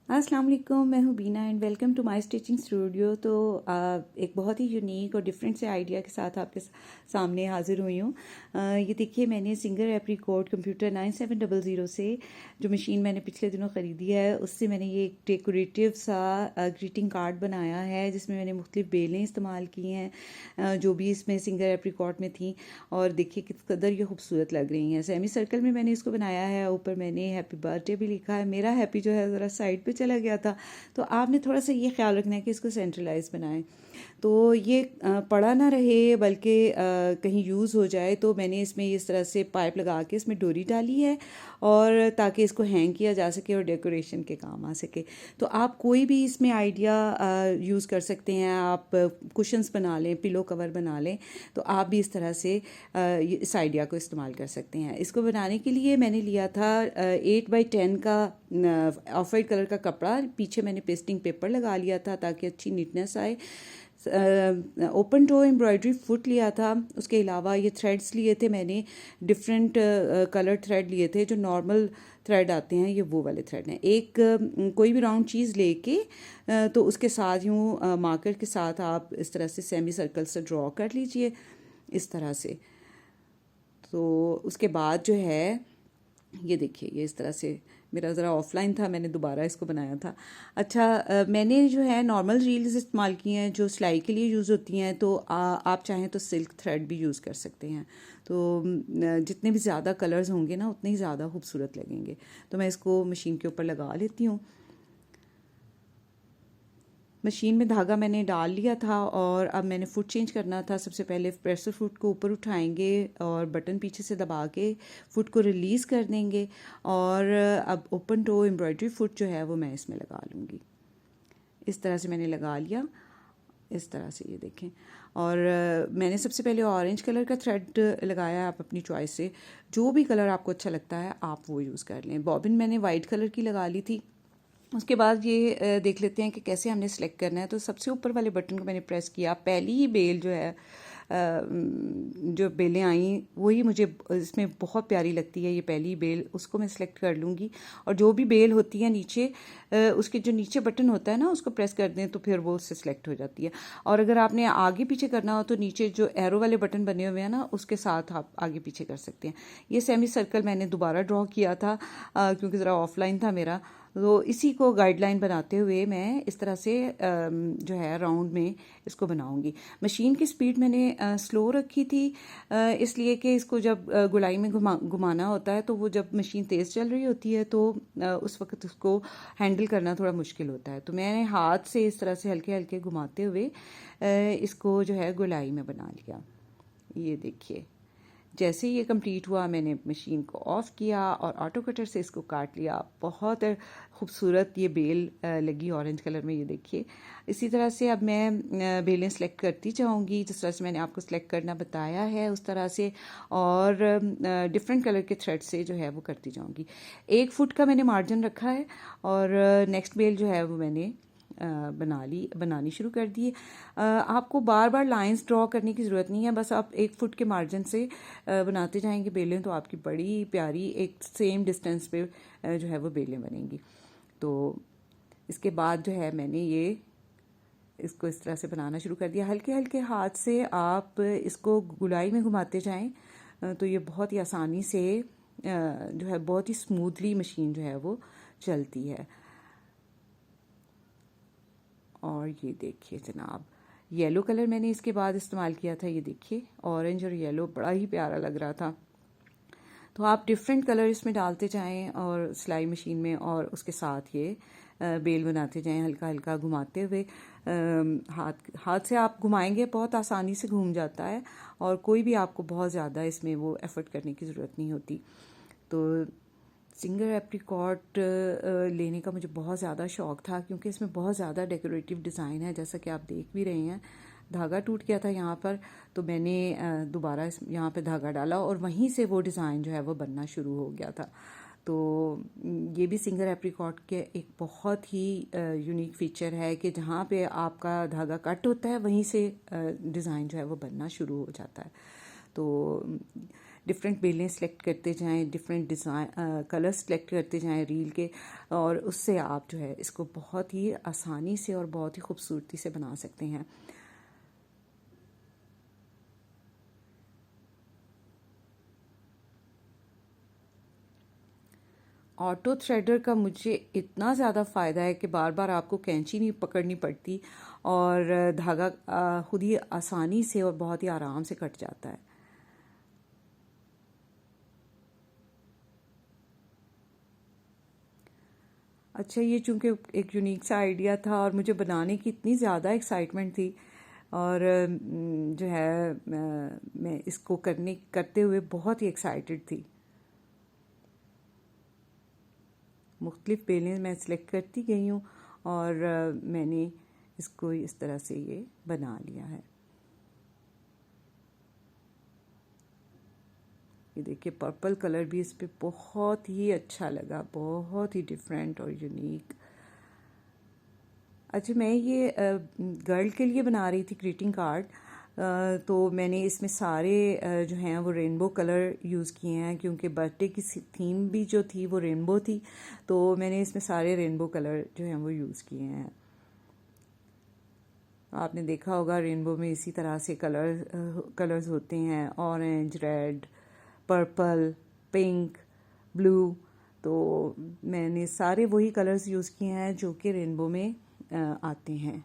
अस्सलाम वालेकुम, मैं हूँ Beena and welcome to my stitching studio. तो एक बहुत ही यूनिक और डिफरेंट से आइडिया के साथ आपके सामने हाजिर हुई हूँ। ये देखिए, मैंने सिंगर एप्रीकॉट कंप्यूटर 9700 से जो मशीन मैंने पिछले दिनों ख़रीदी है उससे मैंने ये एक डेकोरेटिव सा ग्रीटिंग कार्ड बनाया है जिसमें मैंने मुख्तलिफ बेलें इस्तेमाल की हैं जो भी इसमें सिंगर एप्रीकॉट में थी। और देखिए किस कदर ये खूबसूरत लग रही हैं। सेमी सर्कल में मैंने इसको बनाया है, ऊपर मैंने हैप्पी बर्थडे भी लिखा है। मेरा हैप्पी जो है ज़रा साइड पे चला गया था, तो आपने थोड़ा सा ये ख्याल रखना है कि इसको सेंट्रलाइज बनाएं तो ये पड़ा ना रहे बल्कि कहीं यूज़ हो जाए। तो मैंने इसमें इस तरह से पाइप लगा के इसमें डोरी डाली है और ताकि इसको हैंग किया जा सके और डेकोरेशन के काम आ सके। तो आप कोई भी इसमें आइडिया यूज़ कर सकते हैं। आप कुशन्स बना लें, पिलो कवर बना लें, तो आप भी इस तरह से इस आइडिया को इस्तेमाल कर सकते हैं। इसको बनाने के लिए मैंने लिया था 8x10 का ऑफ वाइट कलर का कपड़ा। पीछे मैंने पेस्टिंग पेपर लगा लिया था ताकि अच्छी नीटनेस आए। ओपन टो एम्ब्रॉयडरी फुट लिया था। उसके अलावा ये थ्रेड्स लिए थे मैंने, डिफरेंट कलर थ्रेड लिए थे। जो नॉर्मल थ्रेड आते हैं ये वो वाले थ्रेड हैं। एक कोई भी राउंड चीज़ लेके तो उसके साथ यूँ मार्कर के साथ आप इस तरह से सेमी सर्कल से ड्रॉ कर लीजिए इस तरह से। तो उसके बाद जो है ये देखिए, ये इस तरह से मेरा ज़रा ऑफलाइन था, मैंने दोबारा इसको बनाया था। अच्छा, मैंने जो है नॉर्मल रील्स इस्तेमाल की हैं जो सिलाई के लिए यूज़ होती हैं। तो आप चाहें तो सिल्क थ्रेड भी यूज़ कर सकते हैं। तो जितने भी ज़्यादा कलर्स होंगे ना उतने ही ज़्यादा खूबसूरत लगेंगे। तो मैं इसको मशीन के ऊपर लगा लेती हूँ। मशीन में धागा मैंने डाल लिया था और अब मैंने फुट चेंज करना था। सबसे पहले प्रेसर फुट को ऊपर उठाएंगे और बटन पीछे से दबा के फुट को रिलीज़ कर देंगे। और अब ओपन टो एम्ब्रॉयडरी फुट जो है वो मैं इसमें लगा लूँगी। इस तरह से मैंने लगा लिया, इस तरह से ये देखें। और मैंने सबसे पहले ऑरेंज कलर का थ्रेड लगाया। आप अपनी चॉइस से जो भी कलर आपको अच्छा लगता है आप वो यूज़ कर लें। बॉबिन मैंने वाइट कलर की लगा ली थी। उसके बाद ये देख लेते हैं कि कैसे हमने सेलेक्ट करना है। तो सबसे ऊपर वाले बटन को मैंने प्रेस किया। पहली ही बेल जो है जो बेलें आई वही मुझे इसमें बहुत प्यारी लगती है। ये पहली बेल, उसको मैं सिलेक्ट कर लूँगी। और जो भी बेल होती है नीचे उसके जो नीचे बटन होता है ना उसको प्रेस कर दें तो फिर वो उससे सिलेक्ट हो जाती है। और अगर आपने आगे पीछे करना हो तो नीचे जो एरो वाले बटन बने हुए हैं ना उसके साथ आप आगे पीछे कर सकते हैं। ये सेमी सर्कल मैंने दोबारा ड्रॉ किया था क्योंकि ज़रा ऑफलाइन था मेरा। तो इसी को गाइडलाइन बनाते हुए मैं इस तरह से जो है राउंड में इसको बनाऊंगी। मशीन की स्पीड मैंने स्लो रखी थी इसलिए कि इसको जब गुलाई में घुमाना होता है तो वो जब मशीन तेज़ चल रही होती है तो उस वक्त उसको हैंडल करना थोड़ा मुश्किल होता है। तो मैंने हाथ से इस तरह से हल्के हल्के घुमाते हुए इसको जो है गुलाई में बना लिया। ये देखिए, जैसे ये कंप्लीट हुआ मैंने मशीन को ऑफ़ किया और ऑटो कटर से इसको काट लिया। बहुत खूबसूरत ये बेल लगी ऑरेंज कलर में, ये देखिए। इसी तरह से अब मैं बेलें सेलेक्ट करती जाऊंगी जिस तरह से मैंने आपको सेलेक्ट करना बताया है उस तरह से। और डिफरेंट कलर के थ्रेड से जो है वो करती जाऊंगी। 1 फुट का मैंने मार्जिन रखा है और नेक्स्ट बेल जो है वो मैंने बनानी शुरू कर दी है। आपको बार बार लाइंस ड्रॉ करने की ज़रूरत नहीं है, बस आप 1 फुट के मार्जिन से बनाते जाएंगे बेलें तो आपकी बड़ी प्यारी एक सेम डिस्टेंस पे जो है वो बेलें बनेंगी। तो इसके बाद जो है मैंने ये इसको इस तरह से बनाना शुरू कर दिया। हल्के हल्के हाथ से आप इसको गुलाई में घुमाते जाएं तो ये बहुत ही आसानी से जो है बहुत ही स्मूथली मशीन जो है वो चलती है। और ये देखिए जनाब, येलो कलर मैंने इसके बाद इस्तेमाल किया था। ये देखिए, ऑरेंज और येलो बड़ा ही प्यारा लग रहा था। तो आप डिफरेंट कलर इसमें डालते जाएं और सिलाई मशीन में और उसके साथ ये बेल बनाते जाएं हल्का हल्का घुमाते हुए। हाथ से आप घुमाएंगे बहुत आसानी से घूम जाता है और कोई भी आपको बहुत ज़्यादा इसमें वो एफर्ट करने की ज़रूरत नहीं होती। तो सिंगर एप्रीकॉट लेने का मुझे बहुत ज़्यादा शौक़ था क्योंकि इसमें बहुत ज़्यादा डेकोरेटिव डिज़ाइन है, जैसा कि आप देख भी रहे हैं। धागा टूट गया था यहाँ पर, तो मैंने दोबारा यहाँ पे धागा डाला और वहीं से वो डिज़ाइन जो है वो बनना शुरू हो गया था। तो ये भी सिंगर एप्रीकॉट के एक बहुत ही यूनिक फीचर है कि जहाँ पे आपका धागा कट होता है वहीं से डिज़ाइन जो है वो बनना शुरू हो जाता है। तो डिफरेंट बेलें सेलेक्ट करते जाएं, डिफरेंट डिज़ाइन कलर सेलेक्ट करते जाएं रील के, और उससे आप जो है इसको बहुत ही आसानी से और बहुत ही खूबसूरती से बना सकते हैं। ऑटो थ्रेडर का मुझे इतना ज़्यादा फ़ायदा है कि बार बार आपको कैंची नहीं पकड़नी पड़ती और धागा खुद ही आसानी से और बहुत ही आराम से कट जाता है। अच्छा, ये चूँकि एक यूनिक सा आइडिया था और मुझे बनाने की इतनी ज़्यादा एक्साइटमेंट थी, और जो है मैं इसको करते हुए बहुत ही एक्साइटेड थी। मुख्तलिफ बेलें मैं सिलेक्ट करती गई हूँ और मैंने इसको इस तरह से ये बना लिया है। ये देखिए पर्पल कलर भी इस पे बहुत ही अच्छा लगा, बहुत ही डिफरेंट और यूनिक। अच्छा, मैं ये गर्ल के लिए बना रही थी ग्रीटिंग कार्ड, तो मैंने इसमें सारे जो हैं वो रेनबो कलर यूज़ किए हैं, क्योंकि बर्थडे की थीम भी जो थी वो रेनबो थी, तो मैंने इसमें सारे रेनबो कलर जो हैं वो यूज़ किए हैं। आपने देखा होगा रेनबो में इसी तरह से कलर्स होते हैं, orange, red, purple, pink, blue. तो मैंने सारे वही कलर्स यूज़ किए हैं जो कि रेनबो में आते हैं।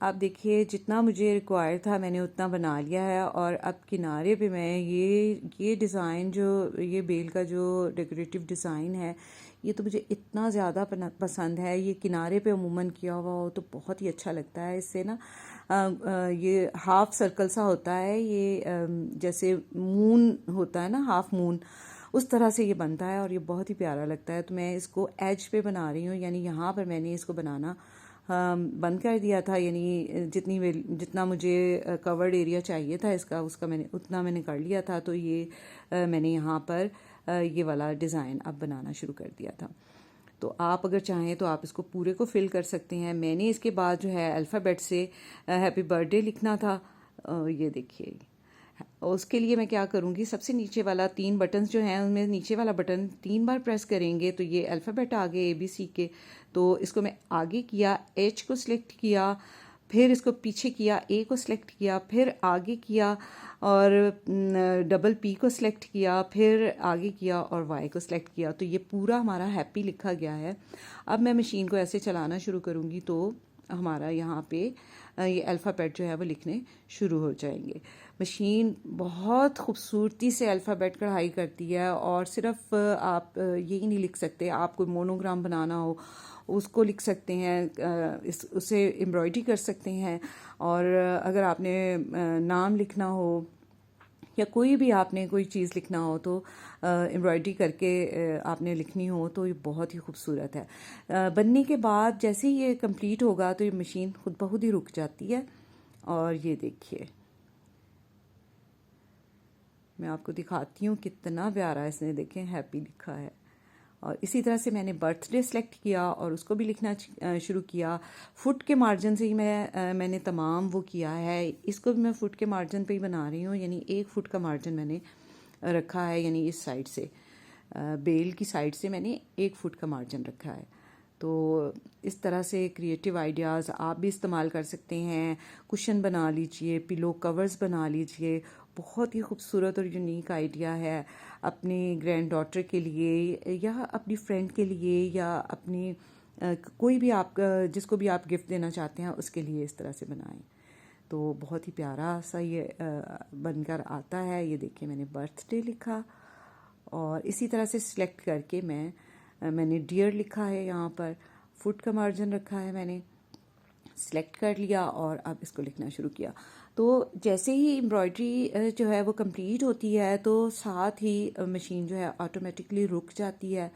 आप देखिए जितना मुझे रिक्वायर था मैंने उतना बना लिया है, और अब किनारे पे मैं ये डिज़ाइन जो ये बेल का जो डेकोरेटिव डिज़ाइन है, ये तो मुझे इतना ज़्यादा पसंद है। ये किनारे पे अमूमन किया हुआ हो तो बहुत ही अच्छा लगता है। इससे ना ये हाफ सर्कल सा होता है, ये जैसे मून होता है ना, हाफ मून, उस तरह से ये बनता है और ये बहुत ही प्यारा लगता है। तो मैं इसको एज पे बना रही हूँ, यानी यहाँ पर मैंने इसको बनाना बंद कर दिया था, यानी जितना मुझे कवर्ड एरिया चाहिए था इसका, उसका मैंने उतना मैंने कर लिया था। तो ये मैंने यहाँ पर ये वाला डिज़ाइन अब बनाना शुरू कर दिया था। तो आप अगर चाहें तो आप इसको पूरे को फिल कर सकते हैं। मैंने इसके बाद जो है अल्फ़ाबेट से हैप्पी बर्थडे लिखना था। ये देखिए, उसके लिए मैं क्या करूँगी, सबसे नीचे वाला 3 बटन्स जो हैं उनमें नीचे वाला बटन 3 बार प्रेस करेंगे तो ये अल्फ़ाबेट आ गए ABC के। तो इसको मैं आगे किया, H को सिलेक्ट किया, फिर इसको पीछे किया, A को सिलेक्ट किया, फिर आगे किया और डबल P को सिलेक्ट किया, फिर आगे किया और Y को सिलेक्ट किया। तो ये पूरा हमारा हैप्पी लिखा गया है। अब मैं मशीन को ऐसे चलाना शुरू करूँगी तो हमारा यहाँ पे ये अल्फ़ाबेट जो है वो लिखने शुरू हो जाएंगे। मशीन बहुत खूबसूरती से अल्फ़ाबेट कढ़ाई करती है, और सिर्फ आप यही नहीं लिख सकते, आप कोई मोनोग्राम बनाना हो उसको लिख सकते हैं, उसे एम्ब्रॉयडरी कर सकते हैं, और अगर आपने नाम लिखना हो या कोई भी आपने कोई चीज़ लिखना हो तो एम्ब्रॉयडरी करके आपने लिखनी हो तो ये बहुत ही खूबसूरत है। बनने के बाद जैसे ही ये कंप्लीट होगा तो ये मशीन खुद ब खुद ही रुक जाती है। और ये देखिए मैं आपको दिखाती हूँ कितना प्यारा इसने, देखें हैप्पी लिखा है। और इसी तरह से मैंने बर्थडे सेलेक्ट किया और उसको भी लिखना शुरू किया। फुट के मार्जिन से ही मैंने तमाम वो किया है। इसको भी मैं फुट के मार्जिन पे ही बना रही हूँ, यानी 1 फुट का मार्जिन मैंने रखा है, यानी इस साइड से बेल की साइड से मैंने 1 फुट का मार्जिन रखा है। तो इस तरह से क्रिएटिव आइडियाज़ आप भी इस्तेमाल कर सकते हैं। कुशन बना लीजिए, पिलो कवर्स बना लीजिए, बहुत ही खूबसूरत और यूनिक आइडिया है। अपनी ग्रैंड डॉटर के लिए या अपनी फ्रेंड के लिए या अपनी कोई भी आप जिसको भी आप गिफ्ट देना चाहते हैं उसके लिए इस तरह से बनाएं। तो बहुत ही प्यारा सा ये बनकर आता है। ये देखिए मैंने बर्थडे लिखा और इसी तरह से सिलेक्ट करके मैंने डियर लिखा है, यहाँ पर फुट का मार्जिन रखा है, मैंने सिलेक्ट कर लिया और अब इसको लिखना शुरू किया। तो जैसे ही एम्ब्रॉयडरी जो है वो कंप्लीट होती है तो साथ ही मशीन जो है ऑटोमेटिकली रुक जाती है,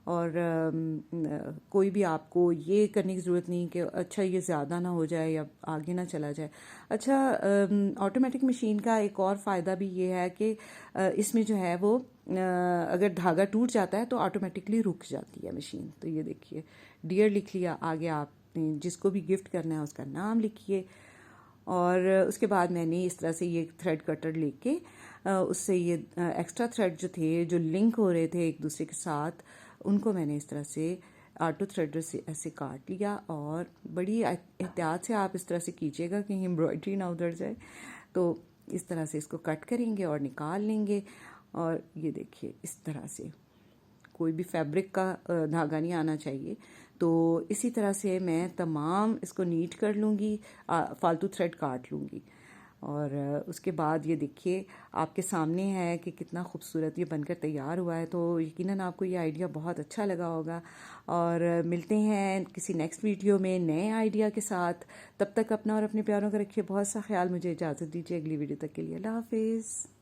और कोई भी आपको ये करने की ज़रूरत नहीं कि अच्छा ये ज़्यादा ना हो जाए या आगे ना चला जाए। अच्छा, ऑटोमेटिक मशीन का एक और फ़ायदा भी ये है कि इसमें जो है वो अगर धागा टूट जाता है तो ऑटोमेटिकली रुक जाती है मशीन। तो ये देखिए डियर लिख लिया, आगे आप जिसको भी गिफ्ट करना है उसका नाम लिखिए। और उसके बाद मैंने इस तरह से ये थ्रेड कटर लेके उससे ये एक्स्ट्रा थ्रेड जो थे, जो लिंक हो रहे थे एक दूसरे के साथ, उनको मैंने इस तरह से ऑटो थ्रेडर से ऐसे काट लिया। और बड़ी एहतियात से आप इस तरह से कीजिएगा कहीं एम्ब्रॉयडरी ना उधर जाए। तो इस तरह से इसको कट करेंगे और निकाल लेंगे। और ये देखिए इस तरह से कोई भी फैब्रिक का धागा नहीं आना चाहिए। तो इसी तरह से मैं तमाम इसको नीट कर लूँगी, फालतू थ्रेड काट लूँगी। और उसके बाद ये देखिए आपके सामने है कि कितना खूबसूरत ये बनकर तैयार हुआ है। तो यकीनन आपको ये आइडिया बहुत अच्छा लगा होगा। और मिलते हैं किसी नेक्स्ट वीडियो में नए आइडिया के साथ। तब तक अपना और अपने प्यारों का रखिए बहुत सा ख्याल। मुझे इजाज़त दीजिए अगली वीडियो तक के लिए। अल्लाह हाफिज़।